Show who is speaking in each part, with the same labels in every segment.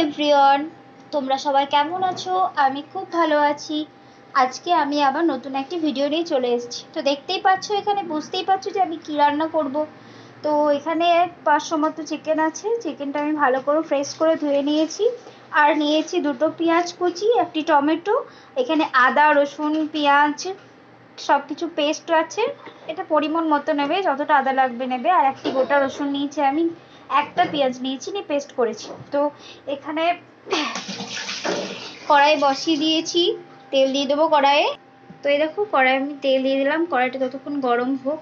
Speaker 1: Everyone, তোমরা সবাই কেমন আছো? আমি খুব ভালো আছি। আজকে আমি আবার নতুন একটি ভিডিও নিয়ে চলে এসেছি। তো দেখতেই পাচ্ছো, এখানে বুঝতেই পারছো যে আমি কি রান্না করব। তো এখানে 500 মতো চিকেন আছে। চিকেনটা আমি ভালো করে ফ্রেশ করে ধুয়ে নিয়েছি। আর নিয়েছি দুটো পেঁয়াজ কুচি, একটি টমেটো, এখানে আদা রসুন পেঁয়াজ সব কিছু পেস্ট আছে। এটা পরিমাণ মতো নেবে, যতটা আদা লাগবে নেবে। আর একটি গোটা রসুন নিয়েছি আমি, একটা পেঁয়াজ নিয়েছি, নিয়ে পেস্ট করেছি। তো এখানে কড়াই বসিয়ে দিয়েছি, তেল দিয়ে দেবো কড়াইয়ে। তো এই দেখো, কড়াই আমি তেল দিয়ে দিলাম, কড়াইটা ততক্ষণ গরম হোক।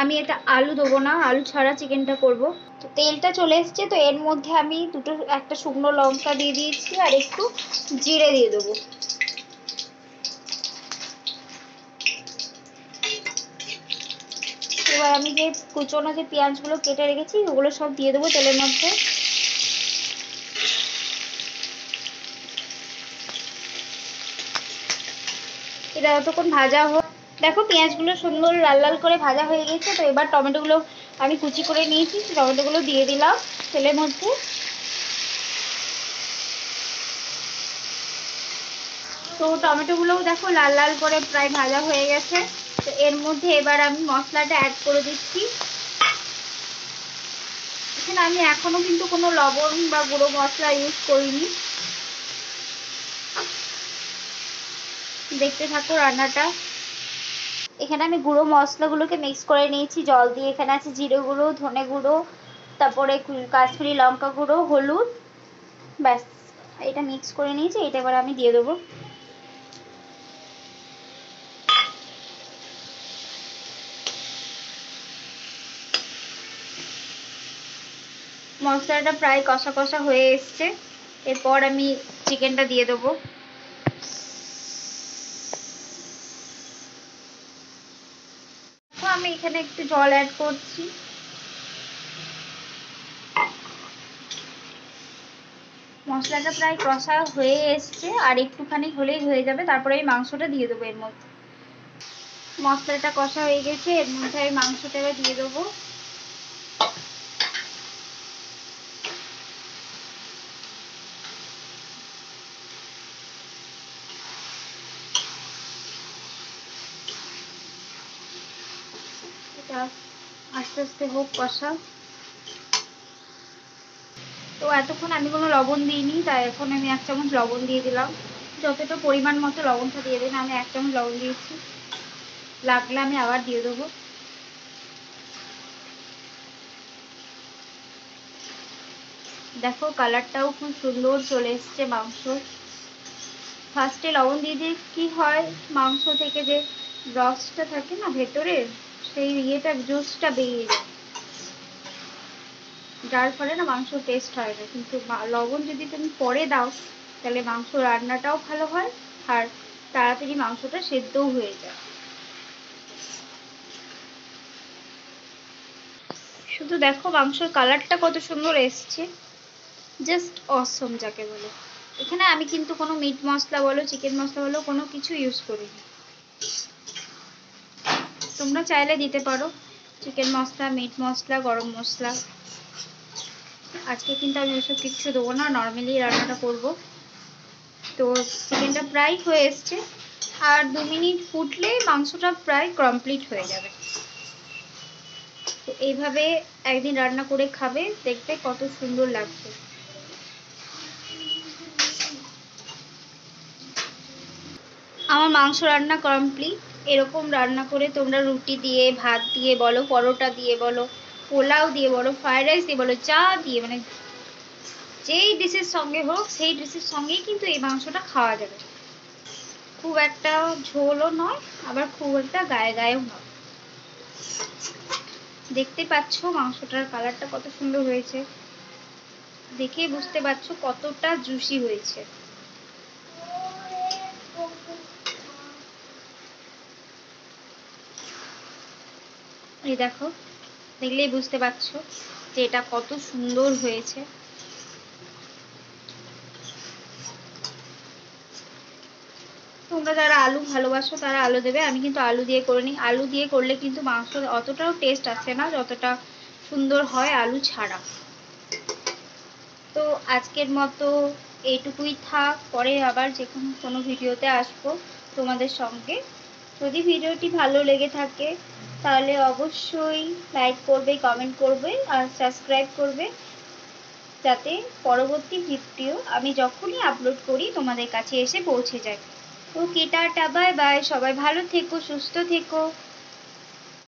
Speaker 1: আমি এটা আলু দেবো না, আলু ছাড়া চিকেনটা করব। তো তেলটা চলে এসছে, তো এর মধ্যে আমি একটা শুকনো লঙ্কা দিয়ে দিয়েছি আর একটু জিরে দিয়ে দেবো। এবার আমি যে কুচনো যে পেঁয়াজগুলো কেটে রেখেছি ওগুলো সব দিয়ে দেবো তেলের মধ্যে। এটা যতক্ষণ ভাজা হোক। দেখো, পেঁয়াজগুলো সুন্দর লাল লাল করে ভাজা হয়ে গেছে। তো এবার টমেটোগুলো আমি কুচি করে নিয়েছি, টমেটোগুলো দিয়ে দিলাম তেলের মধ্যে। তো টমেটোগুলোও দেখো লাল লাল করে প্রায় ভাজা হয়ে গেছে। তো এর মধ্যে এবার আমি মশলাটা অ্যাড করে দিচ্ছি। এখানে আমি এখনো কিন্তু কোনো লবণ বা গুঁড়ো মশলা ইউজ করিনি। দেখতে থাকো রান্নাটা। এখানে আমি গুঁড়ো মশলাগুলোকে মিক্স করে নিয়েছি জল দিয়ে। এখানে আছে জিরে গুঁড়ো, ধনে গুঁড়ো, তারপরে কাশ্মীরি লঙ্কা গুঁড়ো, হলুদ, ব্যাস। এটা মিক্স করে নিয়েছি, এটা এবার আমি দিয়ে দেবো। মশলাটা প্রায় কষা কষা হয়ে এসছে। এরপর আমি চিকেনটা দিয়ে দেবো। আমি এখানে একটু জল অ্যাড করছি। মশলাটা প্রায় কষা হয়ে এসছে, আর একটুখানি হলেই হয়ে যাবে। তারপরে আমি মাংসটা দিয়ে দেবো এর মধ্যে। মশলাটা কষা হয়ে গেছে, এর মধ্যে আমি মাংসটা এবার দিয়ে দেবো। এটা আস্তে আস্তে হোক কষা। তো এতক্ষণ আমি কোনো লবণ দিইনি, তাই এখন আমি 1 চামচ লবণ দিয়ে দিলাম। যতটা পরিমাণ মতো লবণটা দিয়ে দিন, আমি 1 চামচ লবণ দিয়েছি। লাগলে আমি আবার দিয়ে দেবো। দেখো, কালারটাও খুব সুন্দর চলে এসছে মাংস। ফার্স্টে লবণ দিয়ে দিয়ে কি হয়, মাংস থেকে যে রসটা থাকে না ভেতরে, সেই জুসটা বেরিয়ে যায়, যার ফলে না মাংস টেস্ট হয় না। কিন্তু লবণ যদি তুমি পরে দাও, তাহলে মাংস রান্নাটাও ভালো হয়, আর তাড়াতাড়ি মাংসটা সেদ্ধও হয়ে যায়। শুধু দেখো মাংসের কালারটা কত সুন্দর এসছে, জাস্ট অসম যাকে বলে। এখানে আমি কিন্তু কোনো মিট মশলা বলো, চিকেন মশলা বলো, কোনো কিছু ইউজ করিনি। তোমরা চাইলে দিতে পারো চিকেন মশলা, মিট মশলা, গরম মশলা। আজকে কিন্তু আমি ওইসব কিছু দেবো না, নর্মালি রান্নাটা করব। তো চিকেনটা প্রায় হয়ে এসছে, আর 2 মিনিট ফুটলে মাংসটা প্রায় কমপ্লিট হয়ে যাবে। তো এইভাবে একদিন রান্না করে খাবে, দেখবে কত সুন্দর লাগবে। আমার মাংস রান্না কমপ্লিট। এরকম রান্না করে তোমরা রুটি দিয়ে, ভাত দিয়ে বলো, পরোটা দিয়ে বলো, পোলাও দিয়ে বলো, ফ্রাইড রাইস দিয়ে বলো, চা দিয়ে, মানে যেই ডিশের সঙ্গে হোক সেই ডিশের সঙ্গেই কিন্তু এই মাংসটা খাওয়া যাবে। খুব একটা ঝোলও নয়, আবার খুব একটা গায়ে গায়েও নয়। দেখতে পাচ্ছ মাংসটার কালারটা কত সুন্দর হয়েছে, দেখেই বুঝতে পারছো কতটা জুসি হয়েছে। এই দেখো, দেখলেই বুঝতে পারছো যে এটা কত সুন্দর হয়েছে। তোমরা যারা আলু ভালোবাসো তারা আলু দেবে, আমি কিন্তু আলু দিয়ে করিনি। আলু দিয়ে করলে কিন্তু মাংস অতটাও টেস্ট আসে না যতটা সুন্দর হয় আলু ছাড়া। তো আজকের মতো এইটুকুই থাক, পরে আবার যে কোনো ভিডিওতে আসবো তোমাদের সঙ্গে। যদি ভিডিওটি ভালো লেগে থাকে তাহলে অবশ্যই লাইক করবে, কমেন্ট করবে আর সাবস্ক্রাইব করবে, যাতে পরবর্তী ভিডিও আমি যখনই আপলোড করি তোমাদের কাছে এসে পৌঁছে যায়। ওকে, টাটা, বাই বাই, সবাই ভালো থেকো, সুস্থ থেকো।